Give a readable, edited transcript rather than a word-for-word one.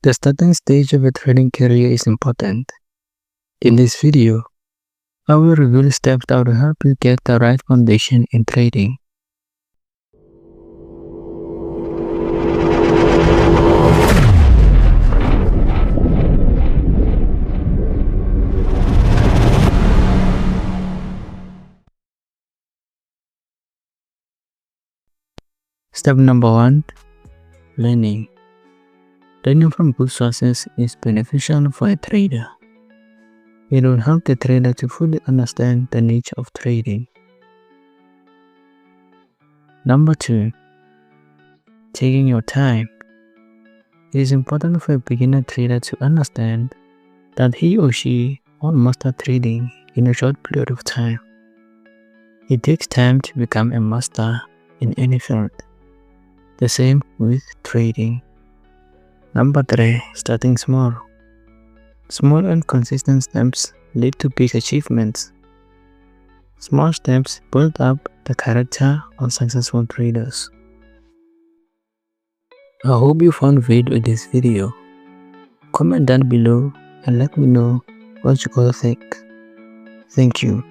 The starting stage of a trading career is important. In this video, I will reveal steps that will help you get the right foundation in trading. Step number 1. Learning. Learning from good sources is beneficial for a trader. It will help the trader to fully understand the nature of trading. Number 2. Taking your time. It is important for a beginner trader to understand that he or she won't master trading in a short period of time. It takes time to become a master in any field. The same with trading. Number 3. Starting small. Small and consistent steps lead to big achievements. Small steps build up the character of successful traders. I hope you found value in this video. Comment down below and let me know what you all think. Thank you.